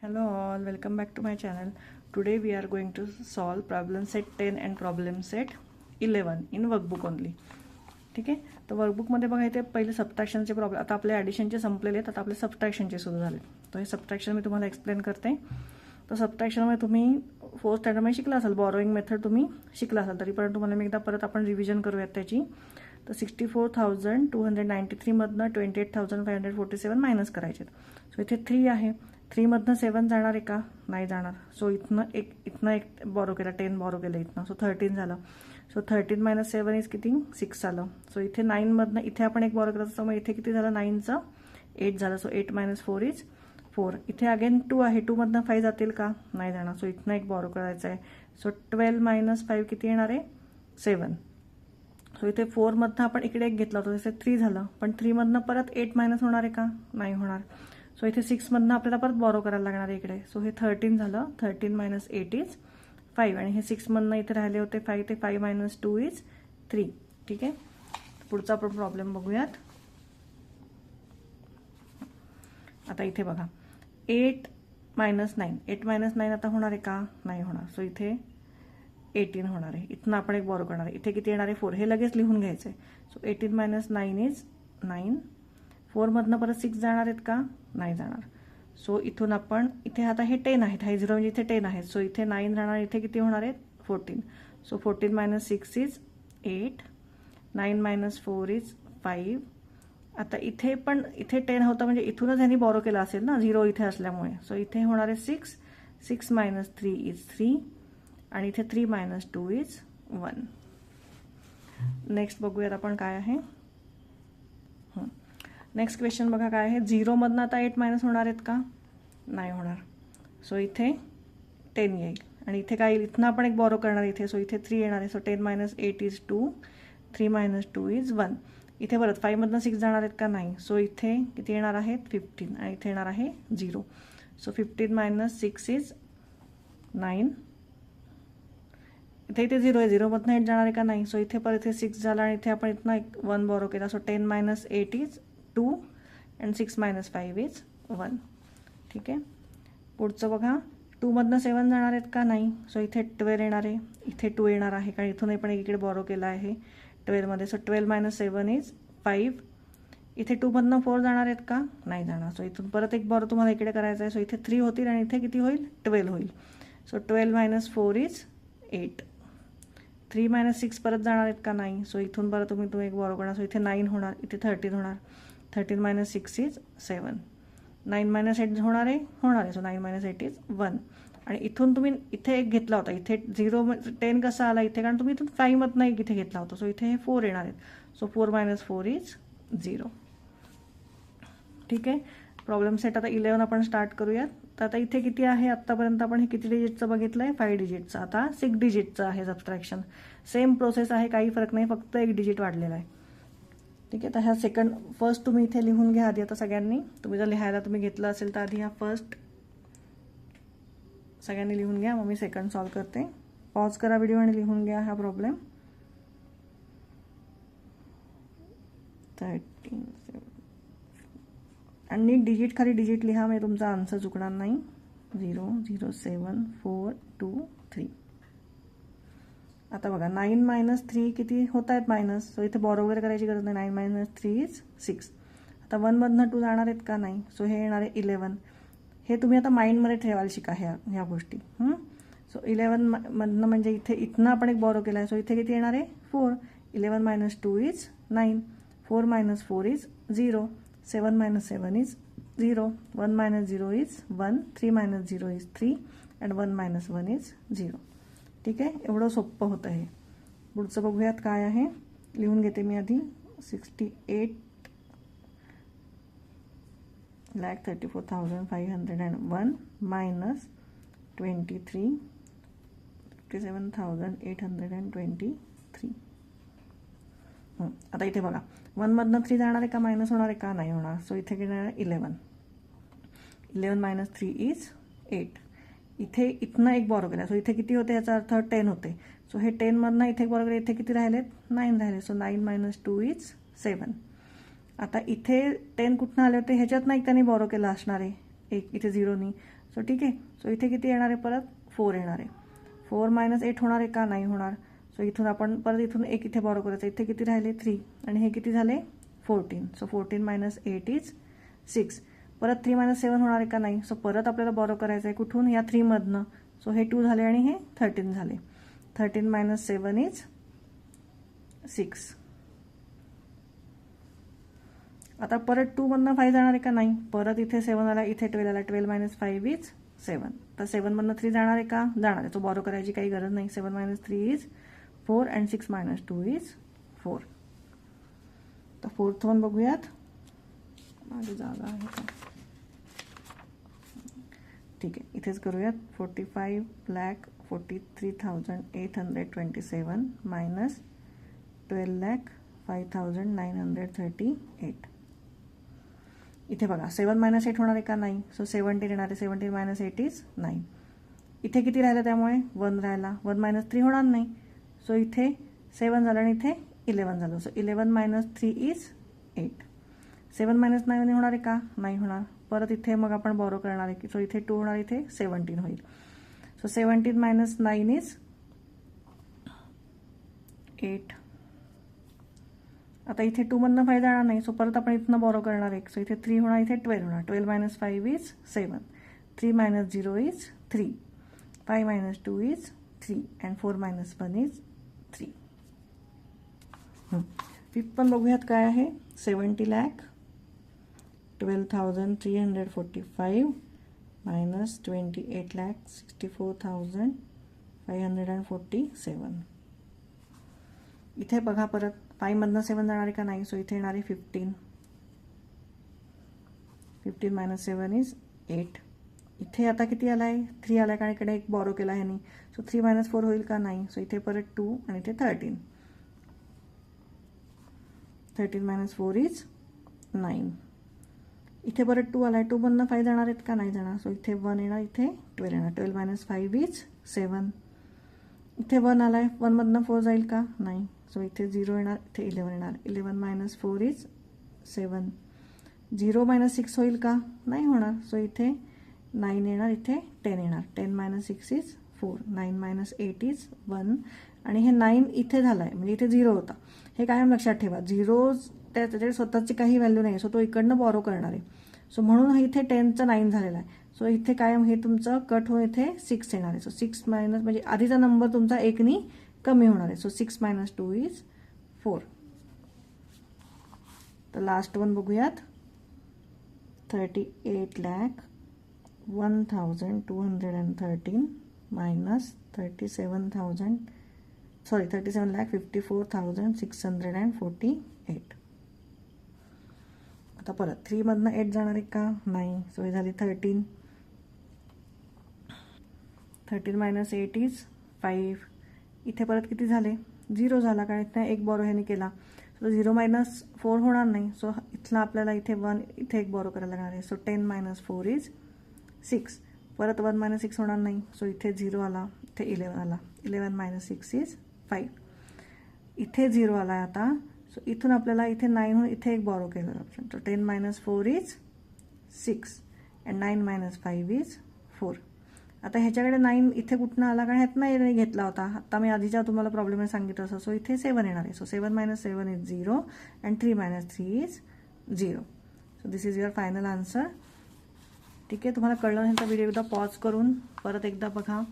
Hello all, welcome back to my channel. Today we are going to solve problem set 10 and problem set 11 in workbook only. ठीक आहे. तर वर्कबुकमध्ये बघा इथे पहिले सबट्रॅक्शनचे problem, आता आपले ॲडिशनचे संपलेले आहेत, आता आपले सबट्रॅक्शनचे सुरू झाले. तर हे सबट्रॅक्शन मी तुम्हाला एक्सप्लेन करते. तर सबट्रॅक्शनमध्ये तुम्ही 4th स्टँडर्डमध्ये शिकला असाल, बॉरोइंग मेथड तुम्ही शिकला असाल, तरी पण तुम्हाला मी एकदा परत आपण रिव्हिजन करूयात त्याची. तर 64,293 मधनं 28,547 मायनस करायचे. सो इथे 3 आहे, 3 मधनं 7 जाणार आहे का? नाही जाणार. सो इथनं एक बॉरो केला, 10 बॉरो केलं इथनं, सो 13 झालं. सो 13 मायनस 7 इज किती? 6 आलं. सो इथे 9 मधनं इथे आपण एक बॉरो केला, मग इथे किती झालं? 9चं 8 झालं. So 8 minus 4 is 4. इथे अगेन 2 आहे, 2 मधनं 5 जातील का? नाही जाणार. सो इथनं एक बॉरो करायचं आहे. सो 12 मायनस 5 किती येणार आहे? 7. सो इथे 4 मधनं आपण इकडे एक घेतला होता, इथे 3 झालं, पण 3 मधनं परत 8 मायनस होणार आहे का? नाही होणार. सो इथे 6 मधनं आपल्याला परत बॉरो करायला लागणार आहे इकडे. सो हे 13 झालं, 13 मायनस 8 इज 5, आणि हे 6 मधनं इथे राहिले होते 5, ते 5 मायनस 2 इज 3. ठीक आहे. पुढचा आपण प्रॉब्लेम बघूयात. आता इथे बघा 8 मायनस 9, 8 मायनस 9 आता होणार आहे का? नाही होणार. सो इथे 18 होणार आहे. इथनं आपण एक बॉरो करणार आहे. इथे किती येणार आहे? 4. हे लगेच लिहून घ्यायचं आहे. So 18 minus 9 is 9. 4 मधनं परत 6 जाणार आहेत का? नाही जाणार. सो इथून आपण इथे आता हे 10 आहेत, हा 0 म्हणजे इथे 10 आहेत. सो इथे 9 राहणार, इथे किती होणार आहेत? 14. So 14 minus 6 is 8. 9 minus 4 is 5. आता इथे पण इथे 10 होता, म्हणजे इथूनच ह्यांनी बॉरो केला असेल ना, 0 इथे असल्यामुळे. सो इथे होणार आहे 6. 6 मायनस 3 इज 3, आणि इथे 3 मायनस 2 इज 1. नेक्स्ट बघूयात आपण काय आहे. नेक्स्ट क्वेश्चन बघा काय आहे. 0 मधनं आता 8 मायनस होणार आहेत का? नाही होणार. सो इथे 10 येईल, आणि इथे काय येईल? इथनं आपण एक बॉरो करणार इथे. सो इथे 3 येणार आहे. So 10 minus 8 is 2. 3 minus 2 is 1. इथे परत 5 मधनं 6 जाणार आहेत का? नाही. सो इथे किती येणार आहेत? 15, आणि इथे येणार आहे 0. So 15 minus 6 is 9. इथे 0 आहे, 0 मधनं 8 जाणार आहे का? नाही. सो इथे परत इथे 6 झाला, आणि इथे आपण इथनं एक 1 बॉरो केला. So 10 minus 8 is 2, and 6 minus 5 is 1. ठीक आहे. पुढचं बघा, 2 मधनं 7 जाणार आहेत का? नाही. सो इथे 12 येणार आहे, इथे 2 येणार आहे, कारण इथून पण इकडे बॉरो केला आहे 12 मध्ये. So 12 minus 7 is 5. इथे 2 मधनं 4 जाणार आहेत का? नाही जाणार. सो इथून परत एक बॉरो तुम्हाला इकडे करायचा आहे. सो इथे 3 होतील, आणि इथे किती होईल? 12 होईल. So 12 minus 4 is 8. 3 मायनस 6 परत जाणार आहेत का? नाही. सो इथून परत तुम्ही एक बॉरो करणार. सो इथे 9 होणार, इथे 13 होणार. 13 मायनस 6 इज 7. 9 मायनस 8 होणार आहे. So 9 minus 8 is 1. आणि इथून तुम्ही इथे एक घेतला होता, इथे 10 कसा आला इथे? कारण तुम्ही इथून 5 मधनं एक इथे घेतला होता. सो इथे हे 4 येणार आहेत. So 4 minus 4 is 0. ठीक आहे. प्रॉब्लेम सेट आता 11 आपण स्टार्ट करूयात. तर आता इथे किती आहे? आत्तापर्यंत आपण हे किती डिजिटचं बघितलं आहे? 5 डिजिटचं. आता 6 डिजिटचं आहे सबट्रॅक्शन. सेम प्रोसेस आहे, काही फरक नाही, फक्त एक डिजिट वाढलेला आहे. ठीक आहे. तर ह्या फर्स्ट तुम्ही इथे लिहून घ्या आधी. आता सगळ्यांनी तुम्ही जर लिहायला तुम्ही घेतलं असेल तर आधी ह्या फर्स्ट सगळ्यांनी लिहून घ्या, मग मी सेकंड सॉल्व करते. पॉज करा व्हिडिओ आणि लिहून घ्या हा प्रॉब्लेम. 13, आणि डिजिट खाली डिजिट लिहा, म्हणजे तुमचा आन्सर चुकणार नाही. 0, 0, 7, 4, 2, 3. आता बघा 9 मायनस 3 किती होत आहेत? मायनस. सो इथे बॉरो वगैरे करायची गरज नाही. 9 मायनस 3 इज 6. आता 1 मधनं 2 जाणार आहेत का? नाही. सो हे येणार आहे 11. हे तुम्ही आता माइंडमध्ये ठेवायला शिका ह्या गोष्टी. सो 11 मधनं म्हणजे इथनं आपण एक बॉरो केला आहे. सो इथे किती येणार आहे? 4. 11 minus 2 is 9. 4 minus 4 is 0. 7 minus 7 is 0. 1 minus 0 is 1. 3 minus 0 is 3. And 1 minus 1 is 0. ठीक आहे. एवढं सोपं होतं हे. पुढचं बघूयात काय आहे. लिहून घेते मी आधी. 68,34,501 मायनस 23, 57,823. आता इथे बघा 1 मधनं 3 जाणार आहे का? मायनस होणार आहे का? नाही होणार. सो इथे किती येणार? 11. 11 मायनस 3 इज 8. इथे इथनं एक बॉरो केला. सो इथे किती होते? याचा अर्थ 10 होते. सो हे 10 मधनं इथे एक बॉरो केला. इथे किती राहिलेत? 9 राहिले. So 9 minus 2 is 7. आता इथे 10 कुठनं आले होते? ह्याच्यात नाही त्यांनी बॉरो केला असणार आहे, एक इथे 0नी. सो ठीक आहे. सो इथे किती येणार आहे, परत 4 येणार आहे. 4 - 8 होणार आहे का, नाही होणार. सो इथून आपण परत इथून 1 इथे बॉरो करायचं. इथे किती राहिले, 3, आणि हे किती झाले 14. So 14 - 8 is 6. परत 3 - 7 होणार आहे का, नाही. सो परत आपल्याला बॉरो करायचं आहे कुठून, या 3 मधनं. सो हे 2 झाले आणि हे 13 झाले. 13 - 7 इज 6. आता परत 2 मधनं 5 जाणार आहे का, नाही. परत इथे 7 आला, इथे 12 आला. 12 - 5 इज 7. तर 7 मधनं 3 जाणार आहे का, जाणार आहे. तो बॉरो करायची काही गरज नाही. 7 - 3 इज 4 अँड 6 - 2 इज 4. तर 4th वन बघूयात. माझी जागा आहे का, ठीक आहे, इथेच करूयात. 45,43,827 मायनस 12,05,938. इथे बघा 7 - 8 होणार आहे का, नाही. सो 17 येणार आहे. 17 - 8 इज 9. इथे किती राहिलं, त्यामुळे 1 राहिला. 1 - 3 होणार नाही. सो इथे 7 झालं आणि इथे 11 झालं. So 11 - 3 is 8. 7 - 9 होणार आहे का, नाही होणार. परत इथे मग आपण बॉरो करणार आहे. सो इथे 2 होणार, इथे 17 होईल. So 17 - 9 is 8. आता इथे 2 मधनं 5 जाणार नाही. सो परत आपण इथनं बॉरो करणार आहे. सो इथे 3 होणार, इथे 12 होणार. 12 - 5 is 7. 3 - 0 is 3. 5 - 2 is 3 and 4 - 1 is 3. Fifth पण बघूयात काय आहे. 70,12,345 मायनस 28,64,547. इथे बघा परत 5 मधनं 7 जाणार आहे का, नाही. सो इथे येणार आहे 15. 15 - 7 इज 8. इथे आता किती आला आहे, 3 आला, कारण इकडे एक बॉरो केला ह्यानी. सो 3 - 4 होईल का, नाही. सो इथे परत 2 आणि इथे 13. 13 - 4 इज 9. इथे परत 2 आला आहे. 2 मधनं 5 जाणार आहेत का, नाही जाणार. सो इथे 1 येणार, इथे 12 येणार. 12 - 5 इज 7. इथे 1 आला आहे. 1 मधनं 4 जाईल का, नाही. सो इथे 0 येणार, इथे 11 येणार. 11 - 4 इज 7. 0 - 6 होईल का, नाही होणार. सो इथे 9 येणार, इथे 10 येणार. 10 - 6 इज 4. 9 - 8 इज 1. आणि हे 9 इथे झालं आहे, म्हणजे इथे 0 होता. हे कायम लक्षात ठेवा. 0 त्याच्याकडे स्वतःची काही व्हॅल्यू नाही. सो तो इकडनं बॉरो करणार आहे. सो म्हणून इथे 10चं 9 झालेलं आहे. सो इथे कायम हे तुमचं कट होऊन इथे 6 येणार आहे. सो 6 मायनस म्हणजे आधीचा नंबर तुमचा 1नी कमी होणार आहे. So 6 - 2 is 4. तर लास्ट वन बघूयात. 38,01,213 मायनस 37,54,648. आता परत 3 मधनं 8 जाणार आहे का, नाही. सो हे झाली 13. 13 - 8 इज 5. इथे परत किती झाले, 0 झाला, कारण इथं एक बॉरो ह्याने केला. सो 0 - 4 होणार नाही. सो इथला आपल्याला इथे 1, इथे एक बॉरो करायला लागणार आहे. So 10 - 4 is 6. परत 1 - 6 होणार नाही. सो इथे 0 आला, इथे 11 आला. 11 - 6 इज 5. इथे 0 आला आता. सो इथून आपल्याला इथे 9 होऊन इथे एक बॉरो केलं option. So 10 - 4 is 6 and 9 - 5 is 4. आता ह्याच्याकडे 9 इथे कुठनं आला, कारण ह्यातनं घेतला होता. आता मी आधीच्या तुम्हाला प्रॉब्लेम सांगितलं असं. सो इथे 7 येणार आहे. So 7 - 7 is 0 and 3 - 3 is 0. So this is your final answer. ठीक आहे, तुम्हाला कळलं ह्यांचा व्हिडिओ एकदा पॉज करून परत एकदा बघा.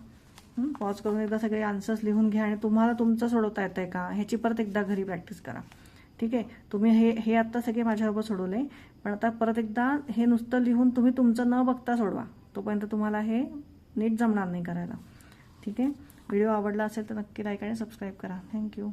पॉज करून एकदा सगळे आन्सर्स लिहून घ्या आणि तुम्हाला तुमचं सोडवता येतं आहे का ह्याची परत एकदा घरी प्रॅक्टिस करा. ठीक आहे, तुम्ही हे आत्ता सगळे माझ्याबरोबर सोडवले, पण आता परत एकदा हे नुसतं लिहून तुम्ही तुमचं न बघता सोडवा. तोपर्यंत तुम्हाला हे नीट जमणार नाही करायला. ठीक आहे, व्हिडिओ आवडला असेल तर नक्की लाईक आणि सबस्क्राईब करा. थँक्यू.